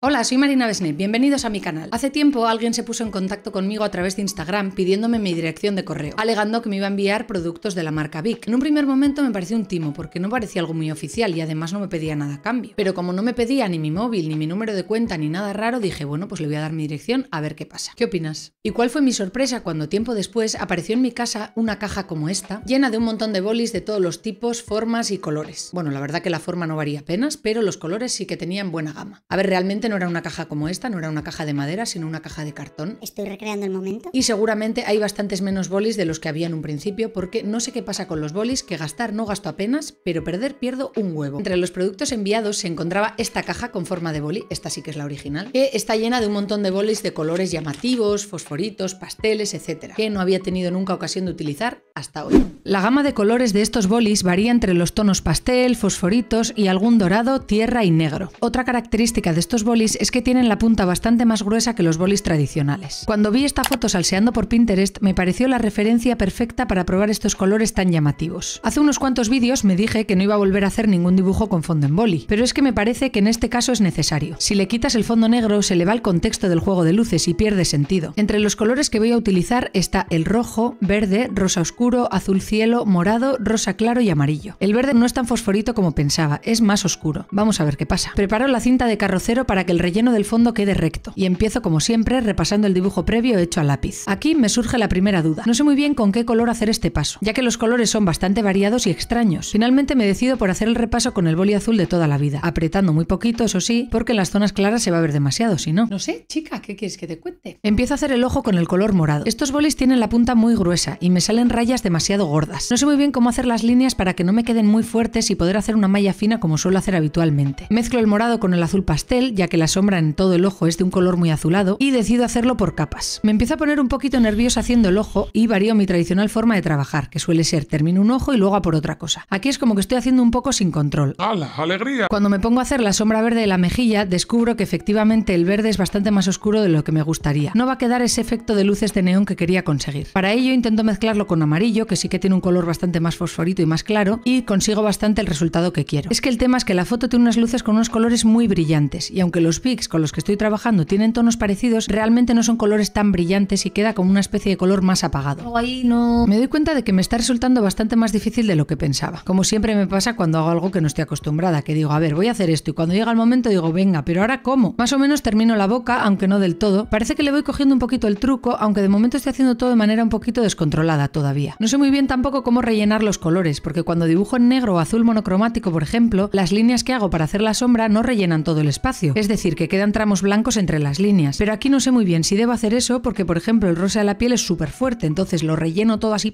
Hola, soy Marina Besné, bienvenidos a mi canal. Hace tiempo alguien se puso en contacto conmigo a través de Instagram pidiéndome mi dirección de correo, alegando que me iba a enviar productos de la marca Vic. En un primer momento me pareció un timo, porque no parecía algo muy oficial y además no me pedía nada a cambio. Pero como no me pedía ni mi móvil, ni mi número de cuenta, ni nada raro, dije, bueno, pues le voy a dar mi dirección a ver qué pasa. ¿Qué opinas? ¿Y cuál fue mi sorpresa cuando tiempo después apareció en mi casa una caja como esta, llena de un montón de bolis de todos los tipos, formas y colores? Bueno, la verdad que la forma no varía apenas, pero los colores sí que tenían buena gama. A ver, realmente no era una caja como esta, no era una caja de madera, sino una caja de cartón. Estoy recreando el momento. Y seguramente hay bastantes menos bolis de los que había en un principio, porque no sé qué pasa con los bolis, que gastar no gasto apenas, pero perder pierdo un huevo. Entre los productos enviados se encontraba esta caja con forma de boli, esta sí que es la original, que está llena de un montón de bolis de colores llamativos, fosforitos, pasteles, etc., que no había tenido nunca ocasión de utilizar hasta hoy. La gama de colores de estos bolis varía entre los tonos pastel, fosforitos y algún dorado, tierra y negro. Otra característica de estos bolis es que tienen la punta bastante más gruesa que los bolis tradicionales. Cuando vi esta foto salseando por Pinterest, me pareció la referencia perfecta para probar estos colores tan llamativos. Hace unos cuantos vídeos me dije que no iba a volver a hacer ningún dibujo con fondo en boli, pero es que me parece que en este caso es necesario. Si le quitas el fondo negro, se le va el contexto del juego de luces y pierde sentido. Entre los colores que voy a utilizar está el rojo, verde, rosa oscuro, azul cielo, morado, rosa claro y amarillo. El verde no es tan fosforito como pensaba, es más oscuro. Vamos a ver qué pasa. Preparo la cinta de carrocero para que el relleno del fondo quede recto y empiezo como siempre repasando el dibujo previo hecho a lápiz. Aquí me surge la primera duda. No sé muy bien con qué color hacer este paso, ya que los colores son bastante variados y extraños. Finalmente me decido por hacer el repaso con el boli azul de toda la vida, apretando muy poquito, eso sí, porque en las zonas claras se va a ver demasiado, si no. No sé, chica, ¿qué quieres que te cuente? Empiezo a hacer el ojo con el color morado. Estos bolis tienen la punta muy gruesa y me salen rayas demasiado gordas. No sé muy bien cómo hacer las líneas para que no me queden muy fuertes y poder hacer una malla fina como suelo hacer habitualmente. Mezclo el morado con el azul pastel, ya que la sombra en todo el ojo es de un color muy azulado, y decido hacerlo por capas. Me empiezo a poner un poquito nerviosa haciendo el ojo y varío mi tradicional forma de trabajar, que suele ser termino un ojo y luego a por otra cosa. Aquí es como que estoy haciendo un poco sin control. ¡Hala, alegría! Cuando me pongo a hacer la sombra verde de la mejilla, descubro que efectivamente el verde es bastante más oscuro de lo que me gustaría. No va a quedar ese efecto de luces de neón que quería conseguir. Para ello intento mezclarlo con amarillo, que sí que tiene un color bastante más fosforito y más claro, y consigo bastante el resultado que quiero. Es que el tema es que la foto tiene unas luces con unos colores muy brillantes, y aunque los pics con los que estoy trabajando tienen tonos parecidos, realmente no son colores tan brillantes y queda como una especie de color más apagado. Luego ahí no... Me doy cuenta de que me está resultando bastante más difícil de lo que pensaba. Como siempre me pasa cuando hago algo que no estoy acostumbrada, que digo, a ver, voy a hacer esto, y cuando llega el momento digo, venga, pero ahora ¿cómo? Más o menos termino la boca, aunque no del todo. Parece que le voy cogiendo un poquito el truco, aunque de momento estoy haciendo todo de manera un poquito descontrolada todavía. No sé muy bien tampoco cómo rellenar los colores, porque cuando dibujo en negro o azul monocromático, por ejemplo, las líneas que hago para hacer la sombra no rellenan todo el espacio, es decir, que quedan tramos blancos entre las líneas. Pero aquí no sé muy bien si debo hacer eso porque, por ejemplo, el rosa de la piel es súper fuerte, entonces lo relleno todo así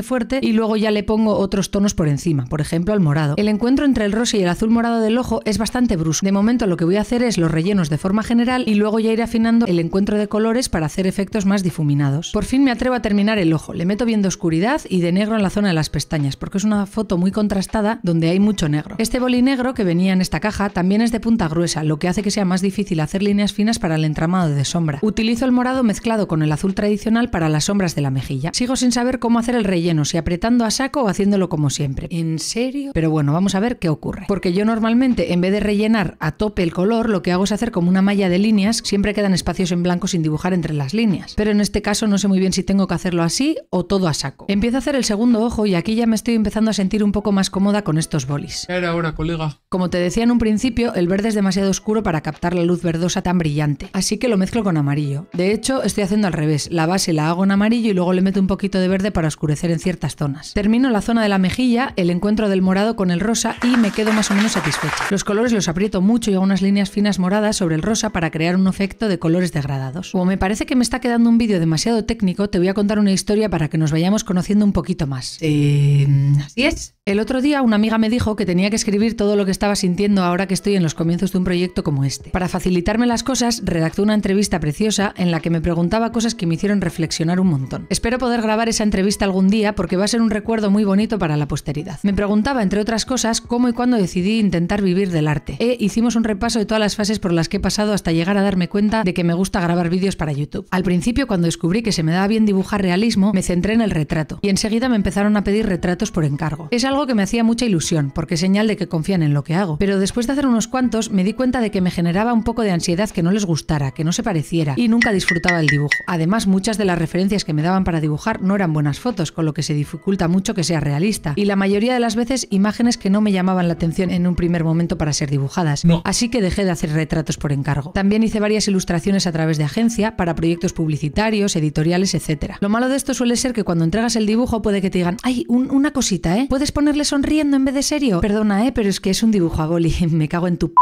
fuerte y luego ya le pongo otros tonos por encima, por ejemplo el morado. El encuentro entre el rosa y el azul morado del ojo es bastante brusco. De momento lo que voy a hacer es los rellenos de forma general y luego ya iré afinando el encuentro de colores para hacer efectos más difuminados. Por fin me atrevo a terminar el ojo, le meto bien de oscuridad y de negro en la zona de las pestañas, porque es una foto muy contrastada donde hay mucho negro. Este boli negro que venía en esta caja también es de punta gruesa, lo que hace que sea más difícil hacer líneas finas para el entramado de sombra. Utilizo el morado mezclado con el azul tradicional para las sombras de la mejilla. Sigo sin saber cómo hacer el relleno, si apretando a saco o haciéndolo como siempre. ¿En serio? Pero bueno, vamos a ver qué ocurre. Porque yo normalmente, en vez de rellenar a tope el color, lo que hago es hacer como una malla de líneas, siempre quedan espacios en blanco sin dibujar entre las líneas. Pero en este caso no sé muy bien si tengo que hacerlo así o todo a saco. Empiezo a hacer el segundo ojo y aquí ya me estoy empezando a sentir un poco más cómoda con estos bolis. ¿Qué era ahora, colega? Como te decía en un principio, el verde es demasiado oscuro para captar la luz verdosa tan brillante, así que lo mezclo con amarillo. De hecho, estoy haciendo al revés, la base la hago en amarillo y luego le meto un poquito de verde para oscurecer en ciertas zonas. Termino la zona de la mejilla, el encuentro del morado con el rosa y me quedo más o menos satisfecha. Los colores los aprieto mucho y hago unas líneas finas moradas sobre el rosa para crear un efecto de colores degradados. Como me parece que me está quedando un vídeo demasiado técnico, te voy a contar una historia para que nos vayamos conociendo un poquito más. Así es. El otro día una amiga me dijo que tenía que escribir todo lo que estaba sintiendo ahora que estoy en los comienzos de un proyecto como este. Para facilitarme las cosas, redacté una entrevista preciosa en la que me preguntaba cosas que me hicieron reflexionar un montón. Espero poder grabar esa entrevista algún día porque va a ser un recuerdo muy bonito para la posteridad. Me preguntaba, entre otras cosas, cómo y cuándo decidí intentar vivir del arte. Hicimos un repaso de todas las fases por las que he pasado hasta llegar a darme cuenta de que me gusta grabar vídeos para YouTube. Al principio, cuando descubrí que se me daba bien dibujar realismo, me centré en el retrato y enseguida me empezaron a pedir retratos por encargo. Es algo que me hacía mucha ilusión porque es señal de que confían en lo que hago, pero después de hacer unos cuantos me di cuenta cuenta de que me generaba un poco de ansiedad que no les gustara, que no se pareciera, y nunca disfrutaba del dibujo. Además, muchas de las referencias que me daban para dibujar no eran buenas fotos, con lo que se dificulta mucho que sea realista, y la mayoría de las veces imágenes que no me llamaban la atención en un primer momento para ser dibujadas. No. Así que dejé de hacer retratos por encargo. También hice varias ilustraciones a través de agencia, para proyectos publicitarios, editoriales, etc. Lo malo de esto suele ser que cuando entregas el dibujo puede que te digan: ¡ay, una cosita, ¿puedes ponerle sonriendo en vez de serio? Perdona, pero es que es un dibujo a boli, me cago en tu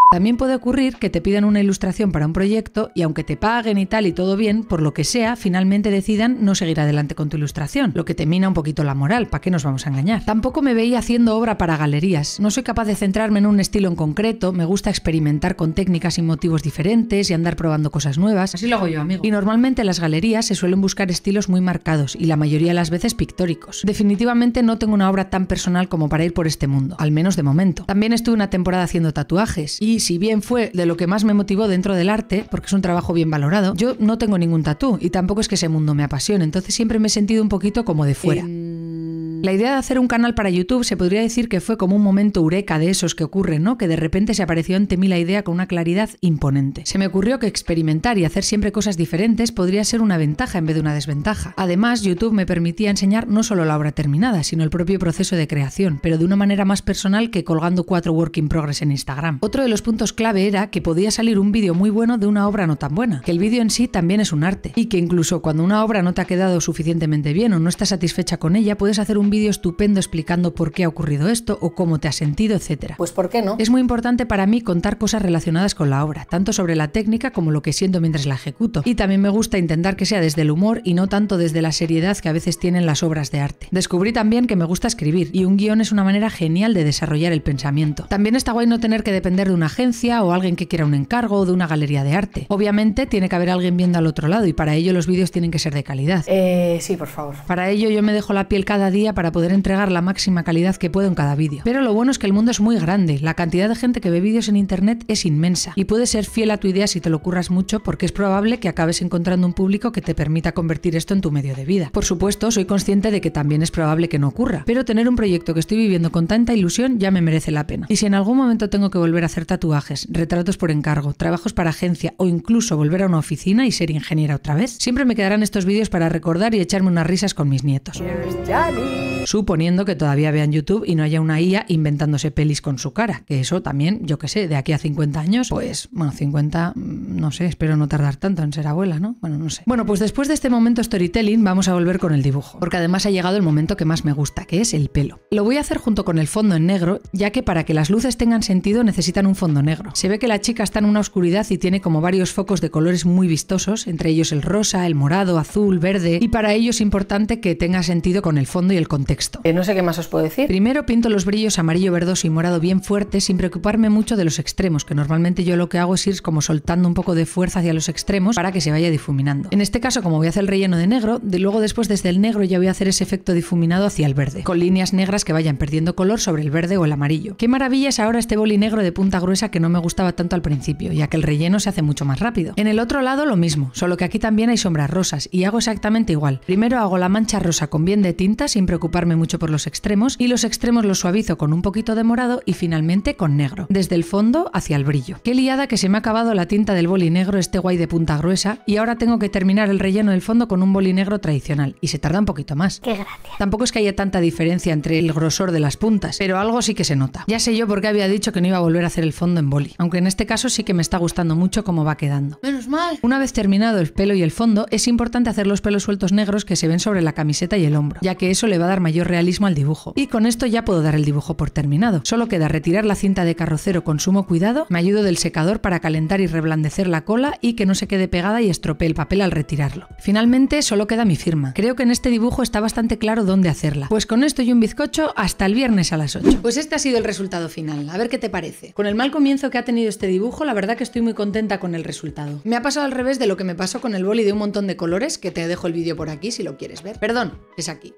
También puede ocurrir que te pidan una ilustración para un proyecto y aunque te paguen y tal y todo bien, por lo que sea, finalmente decidan no seguir adelante con tu ilustración, lo que te mina un poquito la moral, ¿para qué nos vamos a engañar? Tampoco me veía haciendo obra para galerías, no soy capaz de centrarme en un estilo en concreto, me gusta experimentar con técnicas y motivos diferentes y andar probando cosas nuevas. Así lo hago yo, amigo. Y normalmente en las galerías se suelen buscar estilos muy marcados y la mayoría de las veces pictóricos. Definitivamente no tengo una obra tan personal como para ir por este mundo, al menos de momento. También estuve una temporada haciendo tatuajes y si bien fue de lo que más me motivó dentro del arte, porque es un trabajo bien valorado, yo no tengo ningún tatú y tampoco es que ese mundo me apasione, entonces siempre me he sentido un poquito como de fuera. La idea de hacer un canal para YouTube se podría decir que fue como un momento eureka de esos que ocurren, ¿no? Que de repente se apareció ante mí la idea con una claridad imponente. Se me ocurrió que experimentar y hacer siempre cosas diferentes podría ser una ventaja en vez de una desventaja. Además, YouTube me permitía enseñar no solo la obra terminada, sino el propio proceso de creación, pero de una manera más personal que colgando 4 work in progress en Instagram. Otro de los puntos clave era que podía salir un vídeo muy bueno de una obra no tan buena, que el vídeo en sí también es un arte, y que incluso cuando una obra no te ha quedado suficientemente bien o no estás satisfecha con ella, puedes hacer un vídeo estupendo explicando por qué ha ocurrido esto o cómo te has sentido, etc. Pues ¿por qué no? Es muy importante para mí contar cosas relacionadas con la obra, tanto sobre la técnica como lo que siento mientras la ejecuto. Y también me gusta intentar que sea desde el humor y no tanto desde la seriedad que a veces tienen las obras de arte. Descubrí también que me gusta escribir y un guión es una manera genial de desarrollar el pensamiento. También está guay no tener que depender de una agencia o alguien que quiera un encargo o de una galería de arte. Obviamente tiene que haber alguien viendo al otro lado y para ello los vídeos tienen que ser de calidad. Sí, por favor. Para ello yo me dejo la piel cada día para poder entregar la máxima calidad que puedo en cada vídeo. Pero lo bueno es que el mundo es muy grande, la cantidad de gente que ve vídeos en internet es inmensa y puedes ser fiel a tu idea si te lo curras mucho porque es probable que acabes encontrando un público que te permita convertir esto en tu medio de vida. Por supuesto, soy consciente de que también es probable que no ocurra, pero tener un proyecto que estoy viviendo con tanta ilusión ya me merece la pena. Y si en algún momento tengo que volver a hacer tatuajes, retratos por encargo, trabajos para agencia o incluso volver a una oficina y ser ingeniera otra vez, siempre me quedarán estos vídeos para recordar y echarme unas risas con mis nietos. Suponiendo que todavía vean YouTube y no haya una IA inventándose pelis con su cara, que eso también, yo qué sé, de aquí a 50 años, pues, bueno, 50, no sé, espero no tardar tanto en ser abuela, ¿no? Bueno, no sé. Bueno, pues después de este momento storytelling vamos a volver con el dibujo, porque además ha llegado el momento que más me gusta, que es el pelo. Lo voy a hacer junto con el fondo en negro, ya que para que las luces tengan sentido necesitan un fondo negro. Se ve que la chica está en una oscuridad y tiene como varios focos de colores muy vistosos, entre ellos el rosa, el morado, azul, verde, y para ello es importante que tenga sentido con el fondo y el contexto. No sé qué más os puedo decir. Primero pinto los brillos amarillo, verdoso y morado bien fuertes sin preocuparme mucho de los extremos, que normalmente yo lo que hago es ir como soltando un poco de fuerza hacia los extremos para que se vaya difuminando. En este caso, como voy a hacer el relleno de negro, luego después desde el negro ya voy a hacer ese efecto difuminado hacia el verde, con líneas negras que vayan perdiendo color sobre el verde o el amarillo. Qué maravilla es ahora este boli negro de punta gruesa que no me gustaba tanto al principio, ya que el relleno se hace mucho más rápido. En el otro lado lo mismo, solo que aquí también hay sombras rosas y hago exactamente igual. Primero hago la mancha rosa con bien de tinta sin preocuparme mucho por los extremos y los extremos los suavizo con un poquito de morado y finalmente con negro, desde el fondo hacia el brillo. Qué liada que se me ha acabado la tinta del boli negro este guay de punta gruesa y ahora tengo que terminar el relleno del fondo con un boli negro tradicional y se tarda un poquito más. ¡Qué gracia! Tampoco es que haya tanta diferencia entre el grosor de las puntas, pero algo sí que se nota. Ya sé yo por qué había dicho que no iba a volver a hacer el fondo en boli, aunque en este caso sí que me está gustando mucho cómo va quedando. ¡Menos mal! Una vez terminado el pelo y el fondo, es importante hacer los pelos sueltos negros que se ven sobre la camiseta y el hombro, ya que eso le va a dar mayor realismo al dibujo. Y con esto ya puedo dar el dibujo por terminado. Solo queda retirar la cinta de carrocero con sumo cuidado, me ayudo del secador para calentar y reblandecer la cola y que no se quede pegada y estropee el papel al retirarlo. Finalmente solo queda mi firma. Creo que en este dibujo está bastante claro dónde hacerla. Pues con esto y un bizcocho hasta el viernes a las 8. Pues este ha sido el resultado final. A ver qué te parece. Con el mal comienzo que ha tenido este dibujo, la verdad que estoy muy contenta con el resultado. Me ha pasado al revés de lo que me pasó con el boli de un montón de colores, que te dejo el vídeo por aquí si lo quieres ver. Perdón, es aquí.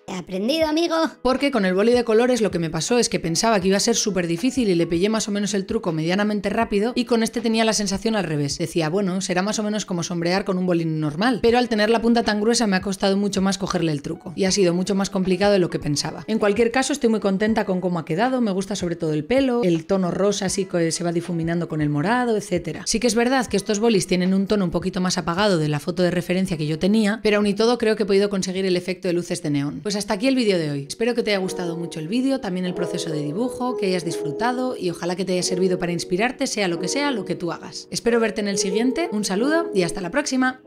He aprendido, amigo. Porque con el boli de colores lo que me pasó es que pensaba que iba a ser súper difícil y le pillé más o menos el truco medianamente rápido, y con este tenía la sensación al revés. Decía, bueno, será más o menos como sombrear con un bolín normal, pero al tener la punta tan gruesa me ha costado mucho más cogerle el truco y ha sido mucho más complicado de lo que pensaba. En cualquier caso, estoy muy contenta con cómo ha quedado, me gusta sobre todo el pelo, el tono rosa así que se va difuminando con el morado, etc. Sí que es verdad que estos bolis tienen un tono un poquito más apagado de la foto de referencia que yo tenía, pero aún y todo creo que he podido conseguir el efecto de luces de neón. Pues hasta aquí el vídeo de hoy. Espero que te haya gustado mucho el vídeo, también el proceso de dibujo, que hayas disfrutado y ojalá que te haya servido para inspirarte, sea lo que tú hagas. Espero verte en el siguiente, un saludo y hasta la próxima.